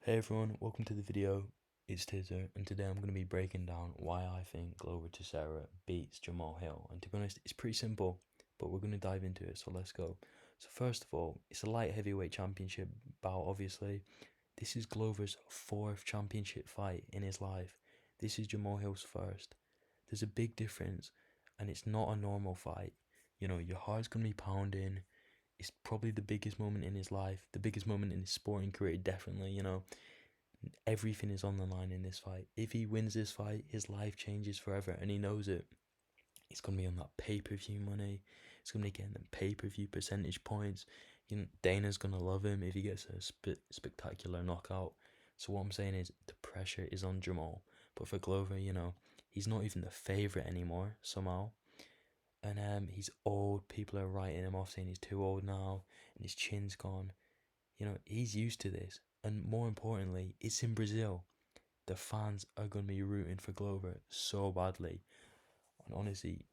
Hey everyone, welcome to the video. It's Teixeira, and today I'm going to be breaking down why I think Glover Teixeira beats Jamahal. And to be honest, it's pretty simple, but we're going to dive into it, so let's go. So first of all, it's a light heavyweight championship bout, obviously. This is Glover's fourth championship fight in his life. This is Jamahal's first. There's a big difference, and it's not a normal fight. You know, your heart's going to be pounding. It's probably the biggest moment in his life, the biggest moment in his sporting career, definitely. Everything is on the line in this fight. If he wins this fight, his life changes forever, and he knows it. It's gonna be on that pay-per-view money. It's gonna be getting them pay-per-view percentage points. Dana's gonna love him if he gets a spectacular knockout. So what I'm saying is the pressure is on Jamal, but for Glover, he's not even the favorite anymore somehow. And he's old. People are writing him off saying he's too old now, and his chin's gone. He's used to this. And more importantly, it's in Brazil. The fans are going to be rooting for Glover so badly. And honestly,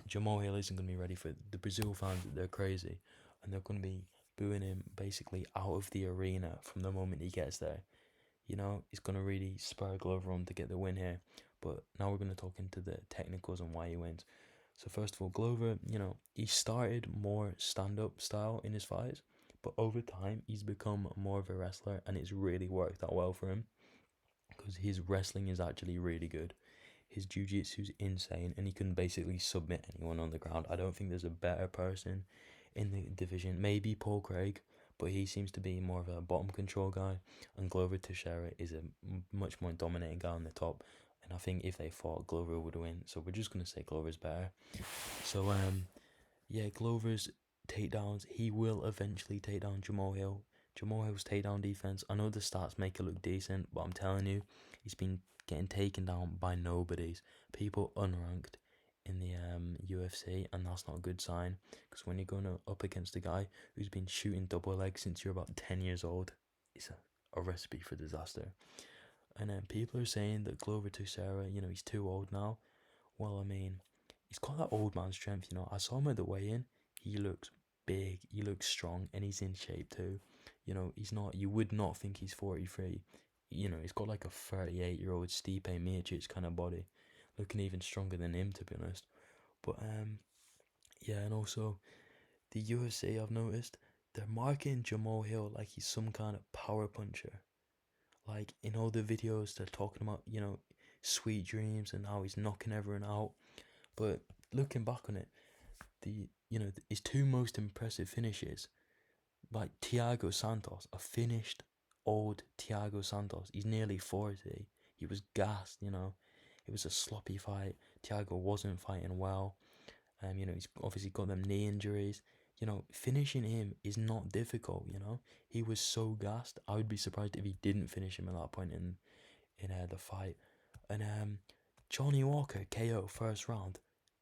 Jamahal isn't going to be ready for the Brazil fans. They're crazy. And they're going to be booing him basically out of the arena from the moment he gets there. It's going to really spur Glover on to get the win here. But now we're going to talk into the technicals and why he wins. So first of all, Glover, he started more stand-up style in his fights, but over time he's become more of a wrestler, and it's really worked out well for him because his wrestling is actually really good. His jiu-jitsu is insane, and he can basically submit anyone on the ground. I don't think there's a better person in the division. Maybe Paul Craig, but he seems to be more of a bottom control guy, and Glover Teixeira is a much more dominating guy on the top. And I think if they fought, Glover would win. So we're just gonna say Glover's better. So yeah, Glover's takedowns, he will eventually take down Jamahal. Jamal's takedown defense, I know the stats make it look decent, but I'm telling you, he's been getting taken down by nobodies, people unranked in the UFC, and that's not a good sign. Because when you're going up against a guy who's been shooting double legs since you're about 10 years old, it's a recipe for disaster. And then people are saying that Glover Teixeira, he's too old now. Well, I mean, he's got that old man strength. I saw him at the weigh-in. He looks big. He looks strong, and he's in shape too. He's not. You would not think he's 43. He's got like a 38-year-old Stipe Miocic kind of body, looking even stronger than him, to be honest. But yeah, and also the UFC, I've noticed they're marking Jamahal like he's some kind of power puncher. Like in all the videos, they're talking about sweet dreams and how he's knocking everyone out. But looking back on it, his two most impressive finishes, like Thiago Santos, a finished old Thiago Santos. He's nearly 40. He was gassed. It was a sloppy fight. Thiago wasn't fighting well. He's obviously got them knee injuries. Finishing him is not difficult. He was so gassed. I would be surprised if he didn't finish him at that point in the fight. And Johnny Walker KO first round.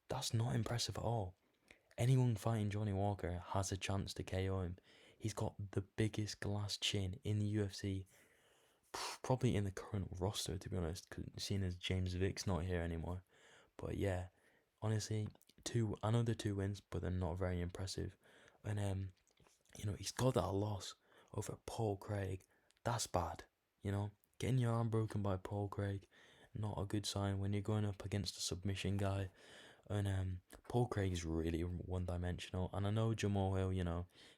That's not impressive at all. Anyone fighting Johnny Walker has a chance to KO him. He's got the biggest glass chin in the UFC, probably in the current roster, to be honest, seeing as James Vick's not here anymore. But yeah, honestly, another two wins, but they're not very impressive. And he's got that loss over Paul Craig. That's bad. Getting your arm broken by Paul Craig, not a good sign when you're going up against a submission guy. And Paul Craig is really one-dimensional. And I know Jamahal, he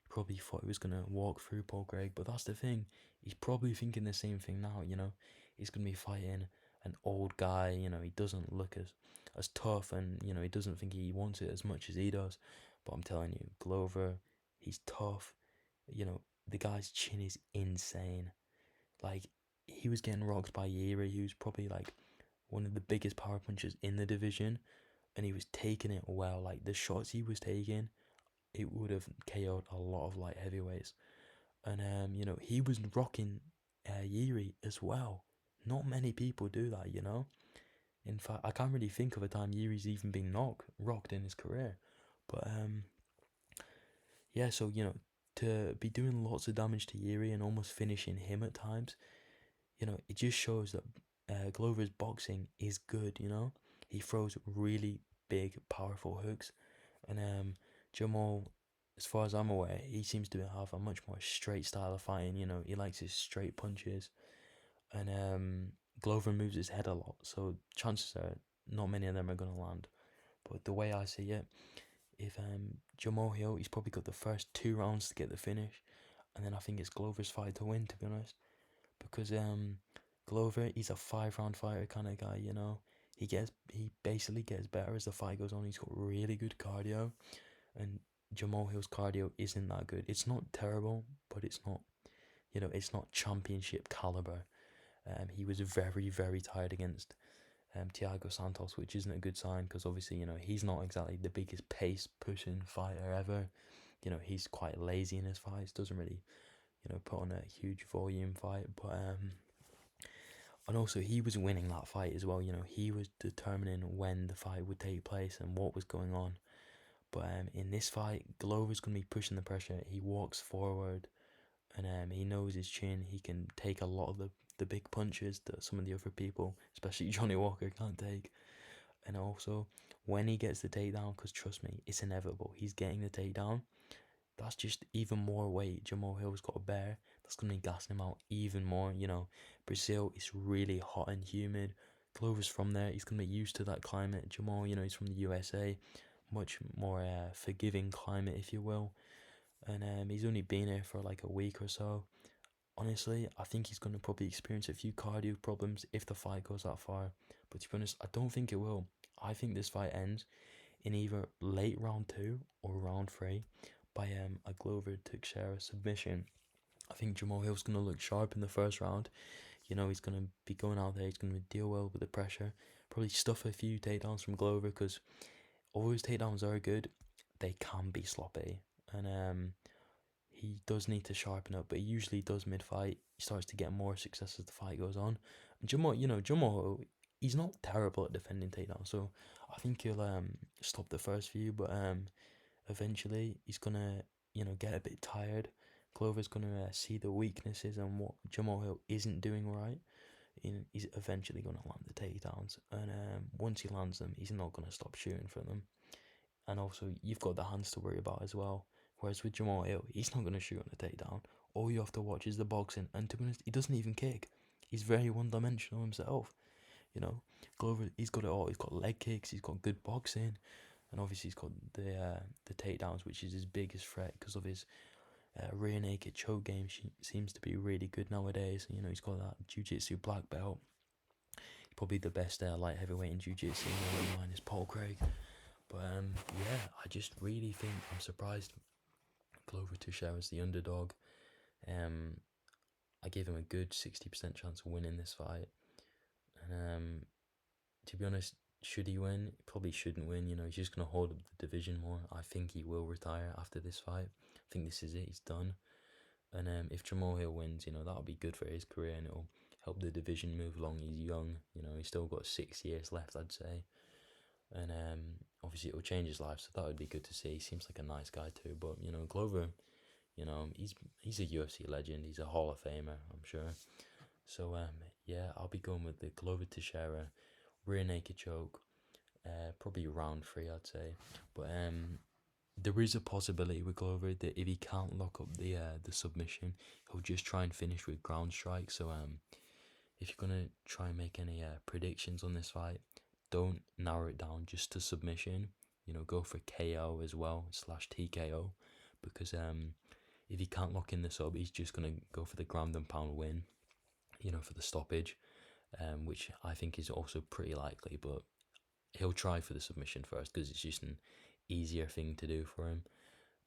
probably thought he was gonna walk through Paul Craig, but that's the thing. He's probably thinking the same thing now. He's gonna be fighting an old guy. He doesn't look as tough, and he doesn't think he wants it as much as he does. But I'm telling you, Glover, he's tough. The guy's chin is insane. Like, he was getting rocked by Yeri, who's probably like one of the biggest power punchers in the division, and he was taking it well. Like, the shots he was taking, it would have KO'd a lot of light heavyweights. And he was rocking Yeri as well. Not many people do that. In fact, I can't really think of a time Yuri's even been rocked in his career. But yeah, so to be doing lots of damage to Yuri and almost finishing him at times, it just shows that Glover's boxing is good. He throws really big, powerful hooks, and Jamal, as far as I'm aware, he seems to have a much more straight style of fighting. He likes his straight punches, and Glover moves his head a lot, so chances are not many of them are gonna land. But the way I see it, if Jamahal, he's probably got the first 2 rounds to get the finish, and then I think it's Glover's fight to win, to be honest, because Glover, he's a 5 round fighter kind of guy, you know. He basically gets better as the fight goes on. He's got really good cardio, and Jamahal's cardio isn't that good. It's not terrible, but it's not, it's not championship caliber. He was very, very tired against Thiago Santos, which isn't a good sign because obviously, he's not exactly the biggest pace pushing fighter ever. He's quite lazy in his fights, doesn't really, put on a huge volume fight. But and also he was winning that fight as well. He was determining when the fight would take place and what was going on. But in this fight, Glover's gonna be pushing the pressure. He walks forward, and he knows his chin. He can take a lot of the big punches that some of the other people, especially Johnny Walker, can't take. And also, when he gets the takedown, because trust me, it's inevitable. He's getting the takedown. That's just even more weight Jamahal got to bear. That's going to be gassing him out even more. Brazil is really hot and humid. Glover's from there. He's going to be used to that climate. Jamal, he's from the USA. Much more forgiving climate, if you will. And he's only been here for like a week or so. Honestly, I think he's going to probably experience a few cardio problems if the fight goes that far. But to be honest, I don't think it will. I think this fight ends in either late round 2 or round 3 by a Glover Teixeira submission. I think Jamahal's going to look sharp in the first round. He's going to be going out there, he's going to deal well with the pressure. Probably stuff a few takedowns from Glover because although his takedowns are good, they can be sloppy. And he does need to sharpen up, but he usually does mid-fight. He starts to get more success as the fight goes on. And Jamal, he's not terrible at defending takedowns, so I think he'll stop the first few, but eventually he's gonna get a bit tired. Glover's gonna see the weaknesses and what Jamahal isn't doing right. He's eventually gonna land the takedowns, and once he lands them, he's not gonna stop shooting for them. And also, you've got the hands to worry about as well. Whereas with Jamahal, he's not gonna shoot on a takedown. All you have to watch is the boxing, and to be honest, he doesn't even kick. He's very one-dimensional himself. Glover, he's got it all. He's got leg kicks. He's got good boxing. And obviously he's got the takedowns, which is his biggest threat because of his rear naked choke game. Seems to be really good nowadays. He's got that jiu-jitsu black belt. He's probably the best light heavyweight in jiu-jitsu, minus Paul Craig. But yeah, I just really think I'm surprised Glover Teixeira's the underdog. I gave him a good 60% chance of winning this fight. And to be honest, should he win? He probably shouldn't win. He's just going to hold up the division more. I think he will retire after this fight. I think this is it. He's done. And if Jamahal wins, that'll be good for his career and it'll help the division move along. He's young. He's still got 6 years left, I'd say. And obviously it'll change his life, so that would be good to see. He seems like a nice guy too. But Glover, he's a UFC legend. He's a Hall of Famer, I'm sure. So yeah, I'll be going with the Glover Teixeira rear naked choke, probably round 3, I'd say. But there is a possibility with Glover that if he can't lock up the submission, he'll just try and finish with ground strike. So if you're gonna try and make any predictions on this fight, don't narrow it down just to submission. Go for KO as well / TKO, because if he can't lock in the sub, he's just gonna go for the ground and pound win. For the stoppage, which I think is also pretty likely, but he'll try for the submission first because it's just an easier thing to do for him.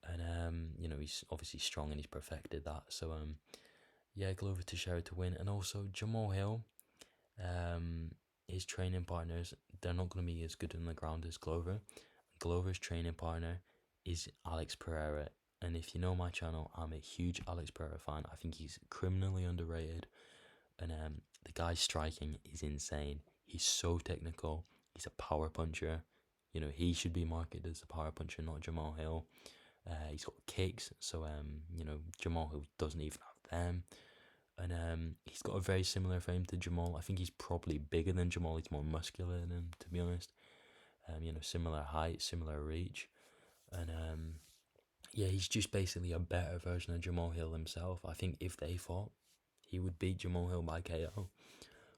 And he's obviously strong and he's perfected that. So yeah, Glover Teixeira to win. And also Jamahal, his training partners, they're not going to be as good on the ground as Glover. Glover's training partner is Alex Pereira, and if you know my channel, I'm a huge Alex Pereira fan. I think he's criminally underrated, and the guy's striking is insane. He's so technical. He's a power puncher. He should be marketed as a power puncher, not Jamahal. He's got kicks, so Jamahal doesn't even have them. And he's got a very similar frame to Jamal. I think he's probably bigger than Jamal. He's more muscular than him, to be honest. Similar height, similar reach, and yeah, he's just basically a better version of Jamahal himself. I think if they fought, he would beat Jamahal Hill by KO.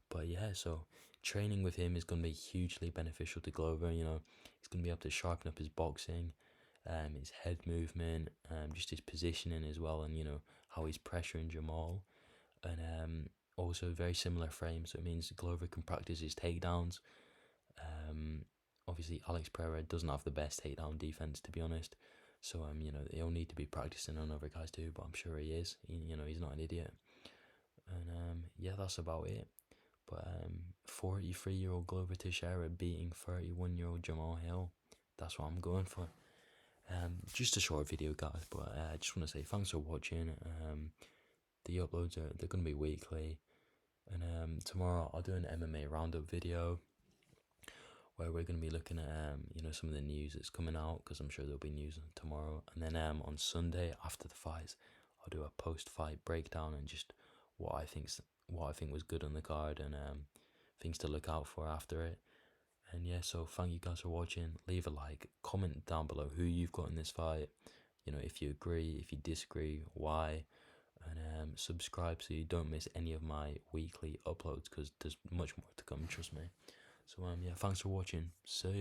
But yeah, so training with him is going to be hugely beneficial to Glover. You know, he's going to be able to sharpen up his boxing, his head movement, just his positioning as well, and you know how he's pressuring Jamahal, and also very similar frame. So it means Glover can practice his takedowns. Obviously, Alex Pereira doesn't have the best takedown defense, to be honest. So you know, he'll need to be practicing on other guys too. But I'm sure he is. You know, he's not an idiot. And yeah, that's about it. But 43-year-old Glover Teixeira beating 31-year-old Jamahal Hill. That's what I'm going for. Just a short video, guys. But I just want to say thanks for watching. The uploads they're gonna be weekly, and tomorrow I'll do an MMA roundup video where we're going to be looking at you know, some of the news that's coming out, because I'm sure there'll be news tomorrow. And then on Sunday after the fights, I'll do a post-fight breakdown and just what I think was good on the card, and things to look out for after it. And yeah, so thank you guys for watching. Leave a like, comment down below who you've got in this fight. You know, if you agree, if you disagree, why, and subscribe so you don't miss any of my weekly uploads, because there's much more to come. Trust me. So yeah, thanks for watching. See ya.